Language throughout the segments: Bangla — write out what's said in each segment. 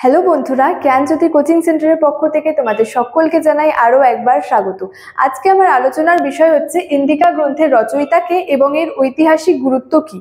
হ্যালো বন্ধুরা, জ্ঞানজ্যোতি কোচিং সেন্টারের পক্ষ থেকে তোমাদের সকলকে জানাই আরো একবার স্বাগত। আজকে আমার আলোচনার বিষয় হচ্ছে ইন্ডিকা গ্রন্থের রচয়িতা কে এবং এর ঐতিহাসিক গুরুত্ব কি।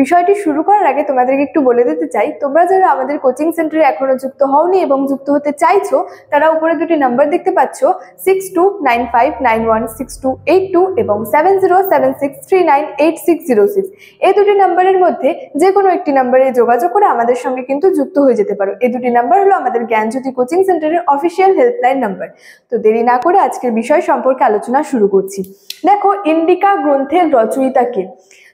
বিষয়টি শুরু করার আগে তোমাদেরকে একটু বলে দিতে চাই, তোমরা যারা আমাদের কোচিং সেন্টারে এখনো যুক্ত হওনি এবং যুক্ত হতে চাইছো তারা উপরে দুটি নাম্বার দেখতে পাচ্ছ 6295916282 এবং 7076398606। এই দুটি নাম্বারের মধ্যে যে কোনো একটি নাম্বারে যোগাযোগ করে আমাদের সঙ্গে কিন্তু যুক্ত হয়ে যেতে পারো। এই দুটি নাম্বার হলো আমাদের জ্ঞানজ্যোতি কোচিং সেন্টারের অফিসিয়াল হেল্পলাইন নাম্বার। তো দেরি না করে আজকের বিষয় সম্পর্কে আলোচনা শুরু করছি। দেখো, ইন্ডিকা গ্রন্থের রচয়িতা কে।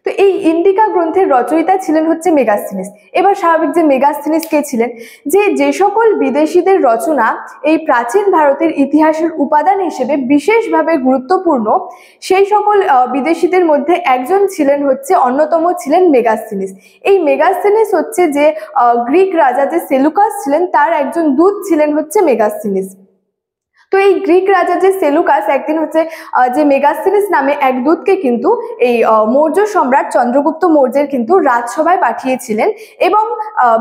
তো এই ইন্ডিকা গ্রন্থের রচয়িতা ছিলেন হচ্ছে মেগাস্থিনিস। এবার স্বাভাবিক যে মেগাস্থিনিস কে ছিলেন, যে সকল বিদেশিদের রচনা এই প্রাচীন ভারতের ইতিহাসের উপাদান হিসেবে বিশেষভাবে গুরুত্বপূর্ণ, সেই সকল বিদেশিদের মধ্যে একজন ছিলেন হচ্ছে, অন্যতম ছিলেন মেগাস্থিনিস। এই মেগাস্থিনিস হচ্ছে যে গ্রিক রাজা যে সেলুকাস ছিলেন তার একজন দূত ছিলেন হচ্ছে মেগাস্থিনিস। তো এই গ্রিক রাজা যে সেলুকাস একদিন হচ্ছে যে মেগাস্থিনিস নামে এক দূতকে কিন্তু এই মৌর্য সম্রাট চন্দ্রগুপ্ত মৌর্যের কিন্তু রাজসভায় পাঠিয়েছিলেন এবং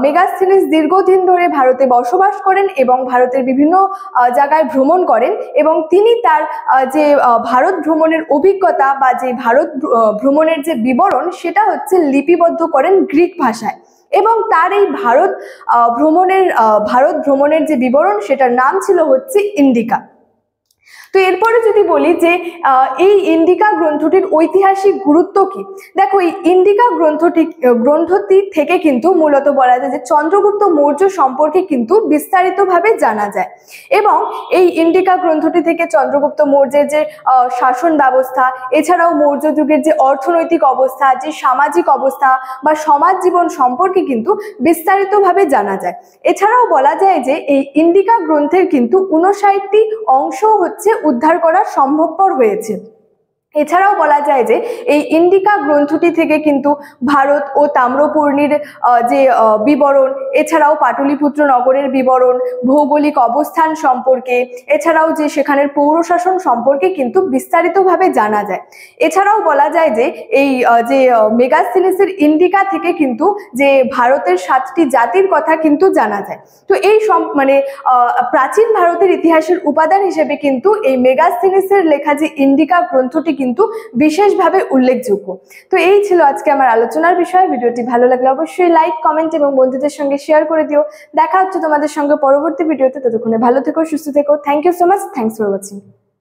মেগাস্থিনিস দীর্ঘদিন ধরে ভারতে বসবাস করেন এবং ভারতের বিভিন্ন জায়গায় ভ্রমণ করেন এবং তিনি তার যে ভারত ভ্রমণের অভিজ্ঞতা বা যে ভারত ভ্রমণের যে বিবরণ সেটা হচ্ছে লিপিবদ্ধ করেন গ্রিক ভাষায় এবং তার এই ভারত ভ্রমণের যে বিবরণ সেটার নাম ছিল হচ্ছে ইন্ডিকা। তো এরপরে যদি বলি যে এই ইন্ডিকা গ্রন্থটির ঐতিহাসিক গুরুত্ব কি। দেখো, এই ইন্ডিকা গ্রন্থটি থেকে কিন্তু মূলত বলা যায় যে চন্দ্রগুপ্ত মৌর্য সম্পর্কে কিন্তু বিস্তারিতভাবে জানা যায় এবং এই ইন্ডিকা গ্রন্থটি থেকে চন্দ্রগুপ্ত মৌর্যের যে শাসন ব্যবস্থা, এছাড়াও মৌর্য যুগের যে অর্থনৈতিক অবস্থা, যে সামাজিক অবস্থা বা সমাজ জীবন সম্পর্কে কিন্তু বিস্তারিতভাবে জানা যায়। এছাড়াও বলা যায় যে এই ইন্ডিকা গ্রন্থের কিন্তু 59টি অংশ হচ্ছে উদ্ধার করা সম্ভবপর হয়েছে। এছাড়াও বলা যায় যে এই ইন্ডিকা গ্রন্থটি থেকে কিন্তু ভারত ও তাম্রপর্ণীর যে বিবরণ, এছাড়াও পাটলিপুত্র নগরের বিবরণ, ভৌগোলিক অবস্থান সম্পর্কে, এছাড়াও যে সেখানের পৌরশাসন সম্পর্কে কিন্তু বিস্তারিতভাবে জানা যায়। এছাড়াও বলা যায় যে এই যে মেগাস্থিনিসের ইন্ডিকা থেকে কিন্তু যে ভারতের 7টি জাতির কথা কিন্তু জানা যায়। তো এই প্রাচীন ভারতের ইতিহাসের উপাদান হিসেবে কিন্তু এই মেগাস্থিনিসের লেখা যে ইন্ডিকা গ্রন্থটি কিন্তু বিশেষভাবে উল্লেখযোগ্য। তো এই ছিল আজকে আমার আলোচনার বিষয়। ভিডিওটি ভালো লাগলে অবশ্যই লাইক, কমেন্ট এবং বন্ধুদের সঙ্গে শেয়ার করে দিও। দেখা হচ্ছে তোমাদের সঙ্গে পরবর্তী ভিডিওতে। ততক্ষণে ভালো থেকো, সুস্থ থেকো। Thank you so much. Thanks for watching.